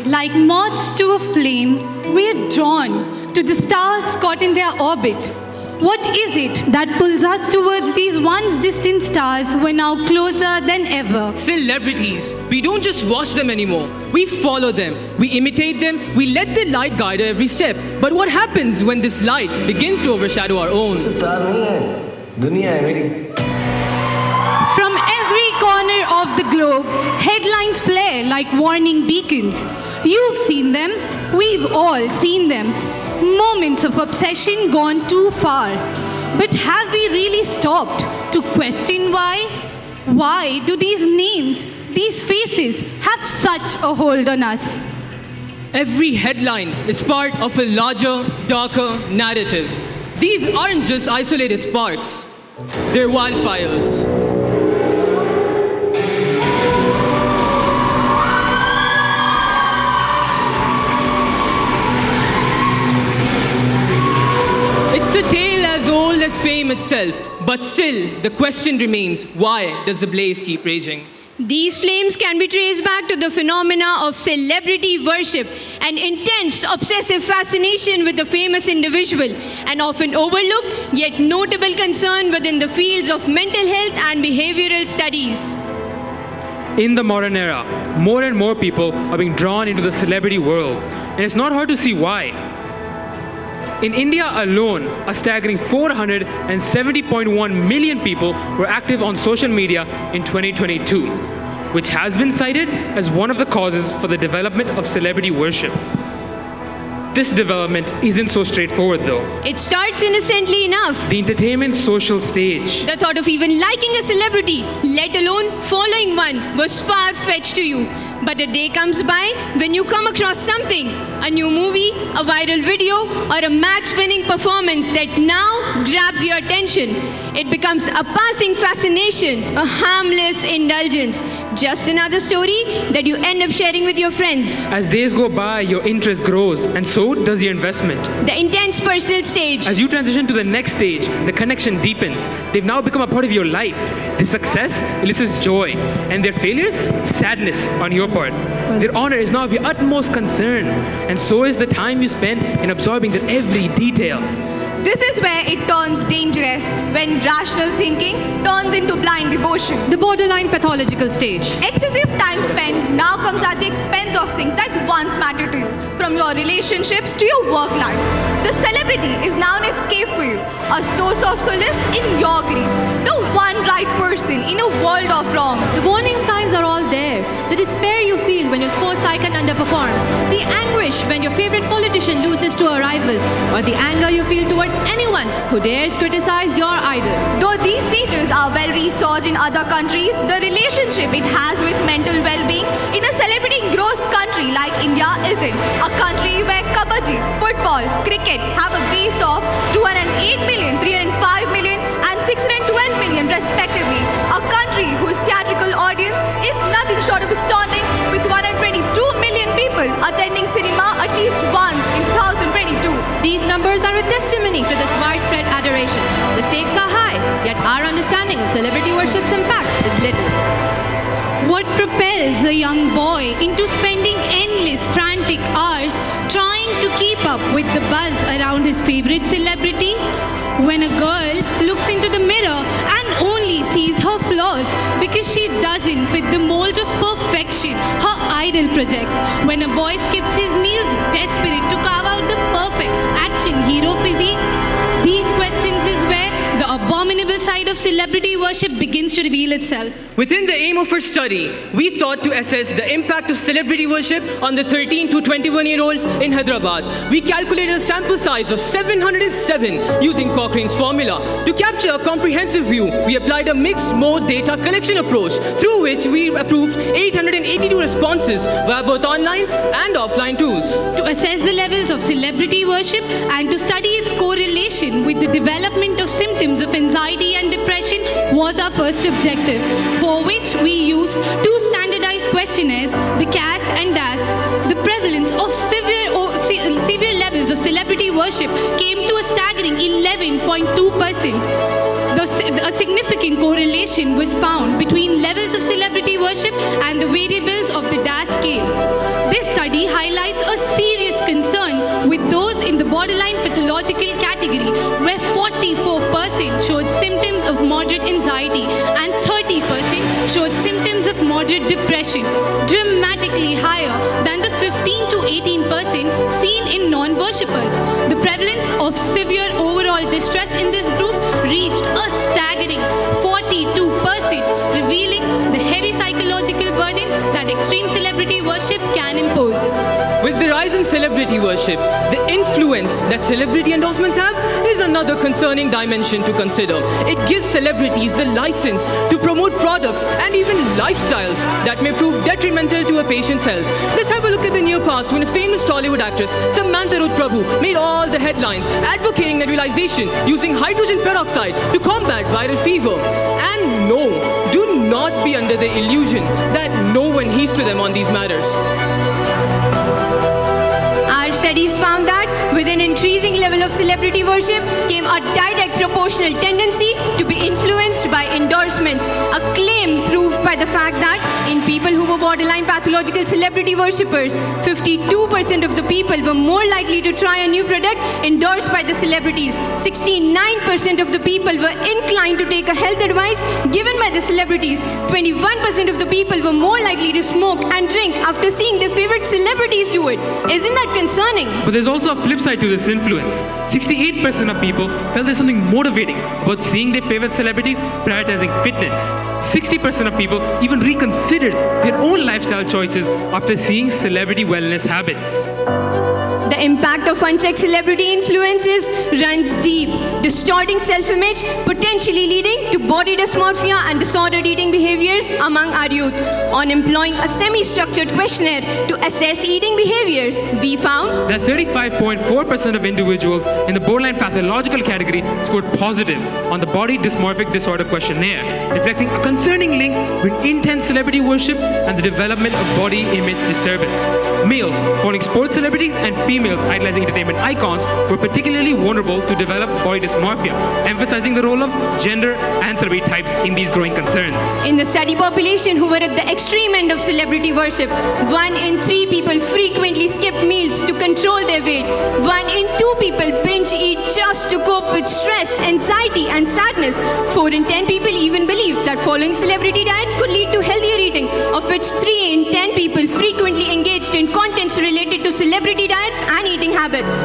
Like moths to a flame, we're drawn to the stars caught in their orbit. What is it that pulls us towards these once distant stars who are now closer than ever? Celebrities. We don't just watch them anymore. We follow them. We imitate them. We let their light guide our every step. But what happens when this light begins to overshadow our own? From every corner of the globe, headlines flare like warning beacons. You've seen them. We've all seen them. Moments of obsession gone too far. But have we really stopped to question why? Why do these names, these faces, have such a hold on us? Every headline is part of a larger, darker narrative. These aren't just isolated sparks. They're wildfires. It's a tale as old as fame itself, but still, the question remains, why does the blaze keep raging? These flames can be traced back to the phenomena of celebrity worship, an intense, obsessive fascination with a famous individual, an often overlooked yet notable concern within the fields of mental health and behavioral studies. In the modern era, more and more people are being drawn into the celebrity world, and it's not hard to see why. In India alone, a staggering 470.1 million people were active on social media in 2022, which has been cited as one of the causes for the development of celebrity worship. This development isn't so straightforward though. It starts innocently enough. The entertainment social stage. The thought of even liking a celebrity, let alone following one, was far-fetched to you. But a day comes by when you come across something, a new movie, a viral video, or a match-winning performance that now grabs your attention. It becomes a passing fascination, a harmless indulgence, just another story that you end up sharing with your friends. As days go by, your interest grows, and so does your investment. The intense personal stage. As you transition to the next stage, the connection deepens. They've now become a part of your life. Their success elicits joy, and their failures, sadness on your part. Their honor is now of your utmost concern, and so is the time you spend in absorbing their every detail. This is where it turns dangerous, when rational thinking turns into blind devotion. The borderline pathological stage. Excessive time spent now comes at the expense of things that once mattered to you, from your relationships to your work life. The celebrity is now an escape for you, a source of solace in your grief, the one right person in a world of wrong. The warning signs are all there. The despair you feel when your sports icon underperforms, the anguish when your favorite politician loses to a rival, or the anger you feel towards anyone who dares criticize your idol. Though these stages are well researched in other countries, the relationship it has with mental well-being in a celebrity-engrossed country like India isn't. A country where kabaddi, football, cricket have a base of 208 million, 305 million and 612 million respectively. A country whose theatrical audience is nothing short of astounding, with 122 million people attending cinema at least once in 2022. These numbers are a testimony to this widespread adoration. The stakes are high, yet our understanding of celebrity worship's impact is little. What propels a young boy into spending endless, frantic hours trying to keep up with the buzz around his favorite celebrity? When a girl looks into the mirror and only sees her flaws because she doesn't fit the mold of perfection her idol projects. When a boy skips his meals desperate to carve out the perfect action hero physique. These questions is where the abominable side of celebrity worship begins to reveal itself. Within the aim of our study, we sought to assess the impact of celebrity worship on the 13 to 21-year-olds in Hyderabad. We calculated a sample size of 707 using Cochrane's formula. To capture a comprehensive view, we applied a mixed-mode data collection approach through which we approved 882 responses via both online and offline tools. To assess the levels of celebrity worship and to study its correlation with the development of symptoms of anxiety and depression was our first objective, for which we used two standardized questionnaires, the CAS and DAS. The prevalence of severe levels of celebrity worship came to a staggering 11.2%. A significant correlation was found between levels of celebrity worship and the variables of the DAS scale. This study highlights a serious concern with those in the borderline pathological category, where 44% showed symptoms of moderate anxiety and 30% showed symptoms of moderate depression, dramatically higher than the 15 to 18% seen in non-worshippers. The prevalence of severe overall distress in this group reached a staggering 42%, revealing the heavy psychological burden that extreme celebrity worship can impose. With the rise in celebrity worship, the influence that celebrity endorsements have is another concerning dimension to consider. It gives celebrities the license to promote products and even lifestyles that may prove detrimental to a patient's health. Let's have a look at the near past when a famous Tollywood actress, Samantha Ruth Prabhu, made all the headlines advocating nebulization using hydrogen peroxide to combat viral fever. And no, do not be under the illusion that no one heeds to them on these matters. Our studies found that with an increasing level of celebrity worship came a direct proportional tendency to be influenced by endorsements, a claim proved by the fact that in people who were borderline pathological celebrity worshippers, 52% of the people were more likely to try a new product endorsed by the celebrities. 69% of the people were inclined to take a health advice given by the celebrities. 21% of the people were more likely to smoke and drink after seeing their favorite celebrities do it. Isn't that concerning? But there's also a flip side to this influence. 68% of people felt there's something motivating about seeing their favorite celebrities prioritizing fitness. 60% of people even reconsidered their own lifestyle choices after seeing celebrity wellness habits. The impact of unchecked celebrity influences runs deep, distorting self-image, potentially leading to body dysmorphia and disordered eating behaviors among our youth. On employing a semi-structured questionnaire to assess eating behaviors, we found that 35.4% of individuals in the borderline pathological category scored positive on the body dysmorphic disorder questionnaire, reflecting a concerning link between intense celebrity worship and the development of body image disturbance. Males following sports celebrities and females idolizing entertainment icons were particularly vulnerable to develop body dysmorphia, emphasizing the role of gender and celebrity types in these growing concerns. in the study population who were at the extreme end of celebrity worship, 1 in 3 people frequently skipped meals to control their weight. 1 in 2 people binge eat just to cope with stress, anxiety, and sadness. 4 in 10 people even believe that following celebrity diets could lead to healthier eating, of which 3 in 10 people frequently engaged in contents related to celebrity diets and eating habits.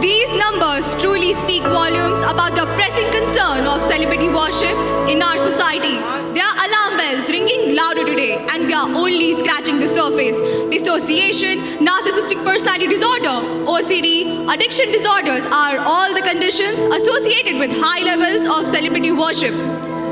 These numbers truly speak volumes about the pressing concern of celebrity worship in our society. There are alarm bells ringing louder today, and we are only scratching the surface. Dissociation, narcissistic personality disorder, OCD, addiction disorders are all the conditions associated with high levels of celebrity worship.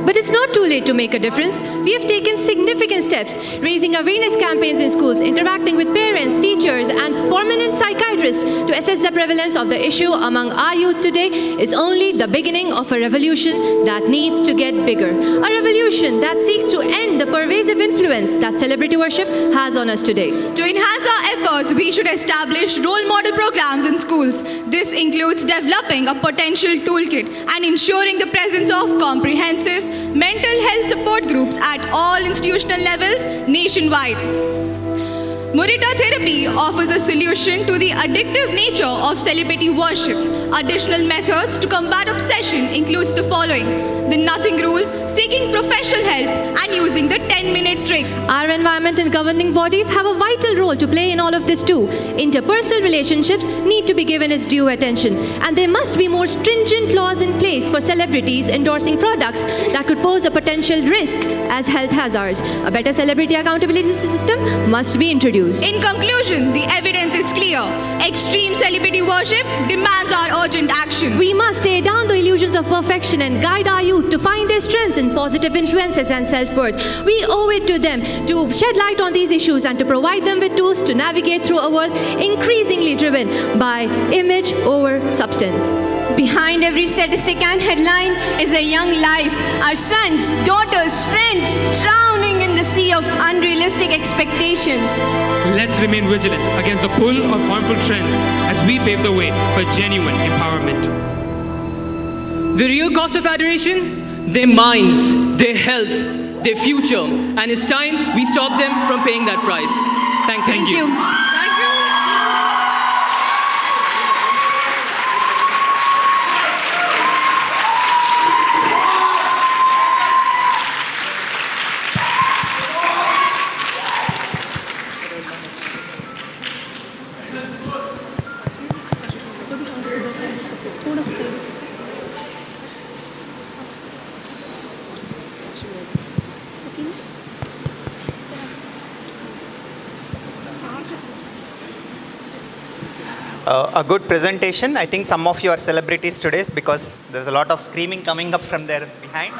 But it's not too late to make a difference. We have taken significant steps, raising awareness campaigns in schools, interacting with parents, teachers, and prominent psychiatrists to assess the prevalence of the issue among our youth today is only the beginning of a revolution that needs to get bigger. A revolution that seeks to end the pervasive influence that celebrity worship has on us today. To enhance our efforts, we should establish role model programs in schools. This includes developing a potential toolkit and ensuring the presence of comprehensive mental health support groups at all institutional levels nationwide. Murita therapy offers a solution to the addictive nature of celebrity worship. Additional methods to combat obsession includes the following: the nothing rule, seeking professional help, and using the 10-minute trick. Our environment and governing bodies have a vital role to play in all of this too. Interpersonal relationships need to be given its due attention, and there must be more stringent laws in place for celebrities endorsing products that could pose a potential risk as health hazards. A better celebrity accountability system must be introduced. In conclusion, the evidence is clear. Extreme celebrity worship demands our urgent action. We must tear down the illusions of perfection and guide our youth to find their strengths in and positive influences and self-worth. We owe it to them to shed light on these issues and to provide them with tools to navigate through a world increasingly driven by image over substance. Behind every statistic and headline is a young life, our sons, daughters, friends, drowning in the sea of unrealistic expectations. Let's remain vigilant against the pull of harmful trends as we pave the way for genuine empowerment. The real cost of adoration? Their minds, their health, their future. And it's time we stop them from paying that price. Thank you. Thank you. A good presentation. I think some of you are celebrities today because there's a lot of screaming coming up from there behind.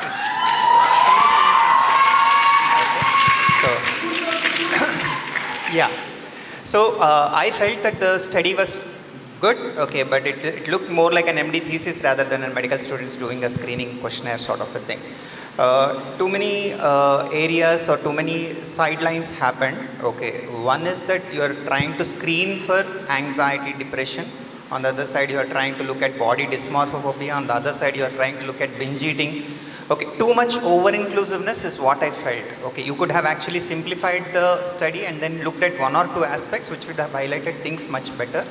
Yeah. So I felt that the study was good, okay, but it looked more like an MD thesis rather than a medical students doing a screening questionnaire sort of a thing. Too many areas or too many sidelines happened. Okay, one is that you are trying to screen for anxiety, depression. On the other side, you are trying to look at body dysmorphophobia. On the other side, you are trying to look at binge eating. Okay, too much over-inclusiveness is what I felt. Okay, you could have actually simplified the study and then looked at one or two aspects which would have highlighted things much better,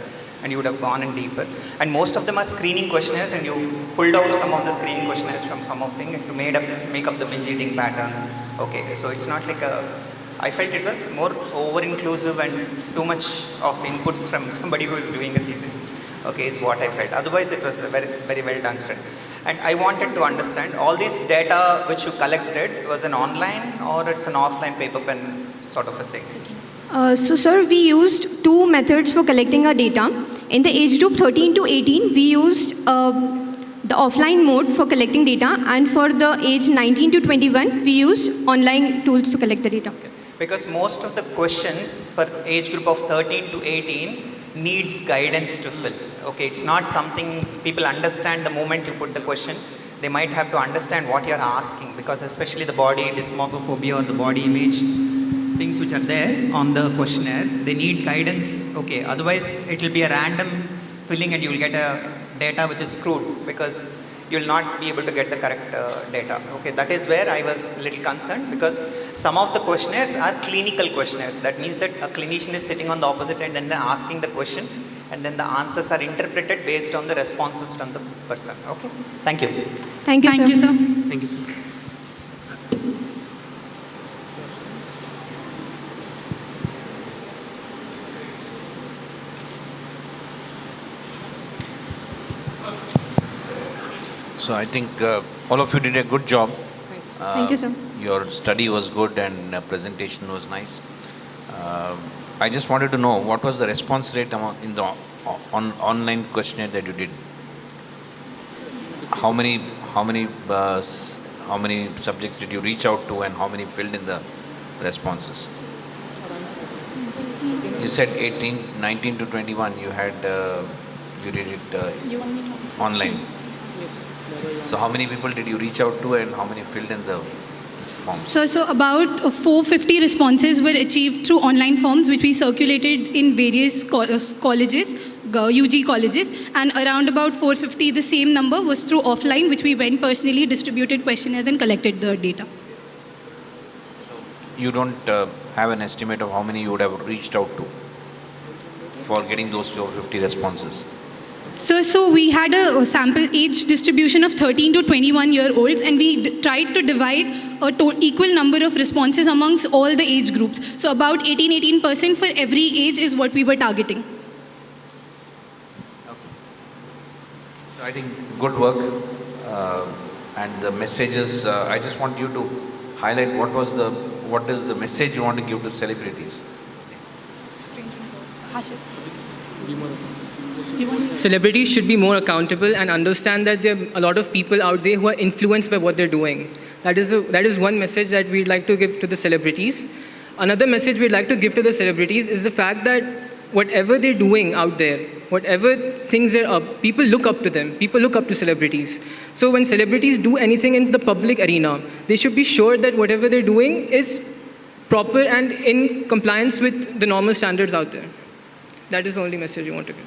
and you would have gone in deeper. And most of them are screening questionnaires, and you pulled out some of the screening questionnaires from some of them to make up the binge eating pattern. Okay, so it's not like I felt it was more over-inclusive and too much of inputs from somebody who is doing a thesis. Okay, is what I felt. Otherwise, it was a very, very well done study. And I wanted to understand, all this data which you collected, was an online or it's an offline paper pen sort of a thing? So sir, we used two methods for collecting our data. In the age group 13 to 18, we used the offline mode for collecting data, and for the age 19 to 21, we used online tools to collect the data. Okay. Because most of the questions for age group of 13 to 18 needs guidance to fill. Okay, it's not something people understand the moment you put the question. They might have to understand what you're asking, because especially the body dysmorphophobia or the body image, things which are there on the questionnaire, they need guidance. Okay, otherwise it will be a random filling and you will get a data which is screwed because you will not be able to get the correct data. Okay, that is where I was a little concerned, because some of the questionnaires are clinical questionnaires. That means that a clinician is sitting on the opposite end and then asking the question, and then the answers are interpreted based on the responses from the person. Okay, thank you. Thank you, sir. Thank you, sir. Thank you, sir. So I think all of you did a good job. Thank you, sir. Your study was good and presentation was nice. I just wanted to know, what was the response rate in the online questionnaire that you did? How many subjects did you reach out to, and how many filled in the responses? You said 19 to 21. You had you did it online. So how many people did you reach out to, and how many filled in the forms? So about 450 responses were achieved through online forms, which we circulated in various colleges, UG colleges, and around about 450, the same number was through offline, which we went personally, distributed questionnaires and collected the data. You don't have an estimate of how many you would have reached out to for getting those 450 responses? So we had a sample age distribution of 13 to 21-year-olds, and we tried to divide equal number of responses amongst all the age groups. So about 18% for every age is what we were targeting. Okay. So I think good work, and the messages. I just want you to highlight what is the message you want to give to celebrities. Celebrities should be more accountable and understand that there are a lot of people out there who are influenced by what they're doing. That is one message that we'd like to give to the celebrities. Another message we'd like to give to the celebrities is the fact that whatever they're doing out there, whatever things they're up, people look up to them. People look up to celebrities. So when celebrities do anything in the public arena, they should be sure that whatever they're doing is proper and in compliance with the normal standards out there. That is the only message we want to give.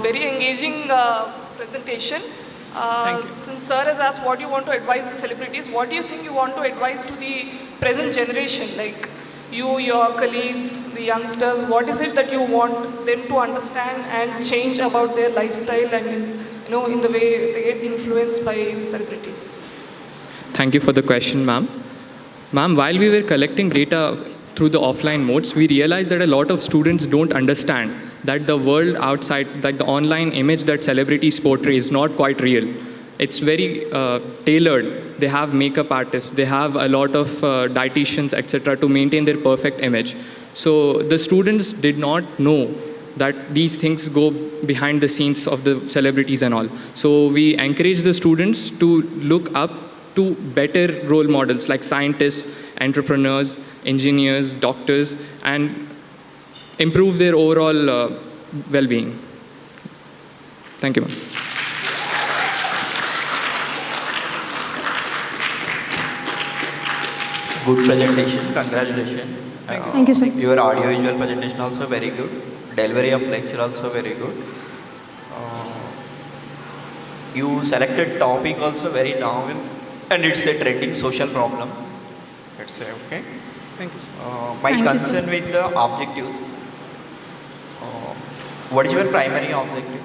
Very engaging presentation. Thank you. Since sir has asked what you want to advise the celebrities, what do you think you want to advise to the present generation, like you, your colleagues, the youngsters? What is it that you want them to understand and change about their lifestyle and in the way they get influenced by the celebrities? Thank you for the question, ma'am. Ma'am, while we were collecting data through the offline modes, we realized that a lot of students don't understand that the world outside, like the online image that celebrities portray, is not quite real. It's very tailored. They have makeup artists, they have a lot of dietitians, etc., to maintain their perfect image. So the students did not know that these things go behind the scenes of the celebrities and all. So we encourage the students to look up to better role models like scientists, entrepreneurs, engineers, doctors, and improve their overall well-being. Thank you, ma'am. Good presentation, congratulations. Thank you, sir. Your audio-visual presentation also very good. Delivery of lecture also very good. You selected topic also very novel, and it's a trending social problem. Let's say, okay. Thank you, sir. My Thank you, concern sir. with the objectives. What is your primary objective?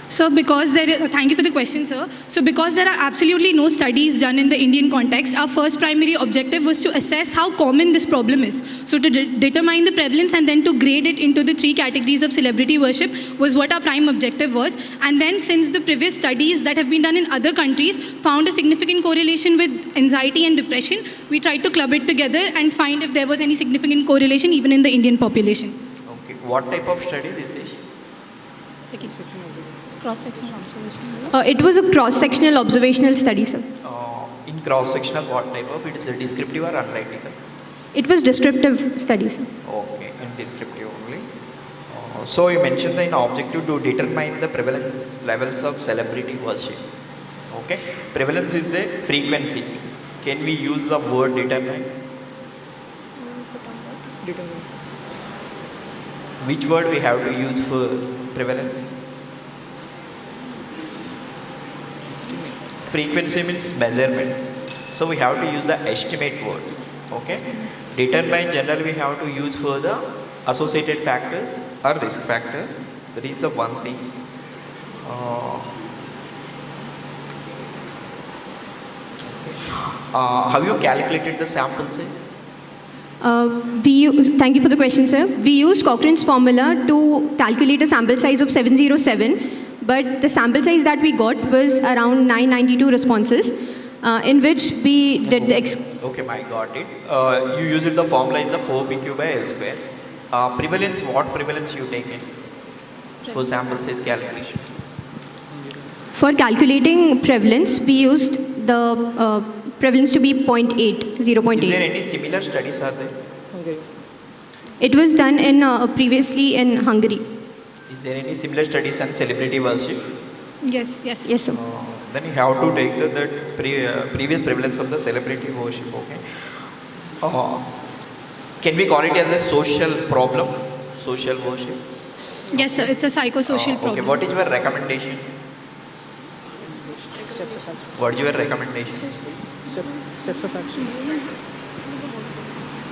So because thank you for the question, sir. So because there are absolutely no studies done in the Indian context, our first primary objective was to assess how common this problem is. So to determine the prevalence and then to grade it into the 3 categories of celebrity worship was what our prime objective was. And then since the previous studies that have been done in other countries found a significant correlation with anxiety and depression, we tried to club it together and find if there was any significant correlation even in the Indian population. Okay. What type of study this is? Cross-sectional observational. It was a cross-sectional observational study, sir. In cross-sectional, what type of? It is a descriptive or analytical? It was descriptive study, sir. Okay, in descriptive only. So you mentioned the objective to determine the prevalence levels of celebrity worship. Okay, prevalence is a frequency. Can we use the word determine? Which word we have to use for prevalence? Frequency means measurement. So we have to use the estimate word. Okay. Determine generally we have to use for the associated factors or risk factor. That is the one thing. Have you calculated the sample size? Thank you for the question, sir. We used Cochrane's formula to calculate a sample size of 707. But the sample size that we got was around 992 responses, in which we did the... Okay, I got it. You used the formula is the 4PQ by L square. Prevalence, what prevalence you taken for sample size calculation? For calculating prevalence, we used the prevalence to be 0.8, 0.8. Is there any similar studies are there? Okay. It was done in previously in Hungary. Is there any similar studies on celebrity worship? Yes, sir. Then you have to take previous prevalence of the celebrity worship. Okay. Can we call it as a social problem? Social worship? Yes, sir. It's a psychosocial Okay. problem. What is your recommendation? What is your recommendation? Steps of action.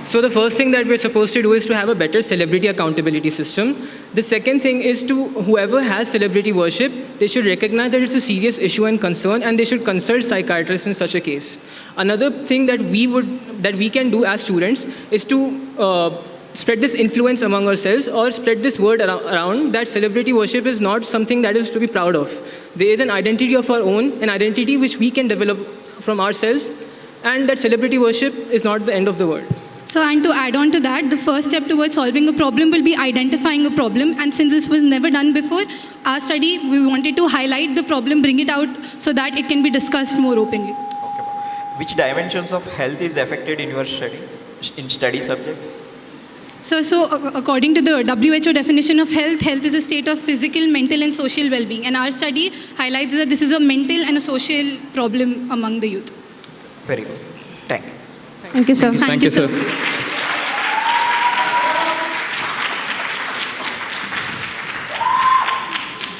So the first thing that we're supposed to do is to have a better celebrity accountability system. The second thing is to whoever has celebrity worship, they should recognize that it's a serious issue and concern, and they should consult psychiatrists in such a case. Another thing that we can do as students is to spread this influence among ourselves, or spread this word around that celebrity worship is not something that is to be proud of. There is an identity of our own, an identity which we can develop from ourselves, and that celebrity worship is not the end of the world. So, and to add on to that, the first step towards solving a problem will be identifying a problem. And since this was never done before, our study, we wanted to highlight the problem, bring it out so that it can be discussed more openly. Okay. Which dimensions of health is affected in your study, in study subjects? So according to the WHO definition of health, health is a state of physical, mental, and social well-being. And our study highlights that this is a mental and a social problem among the youth. Very good. Thank you. Thank you, sir. Thank you, sir.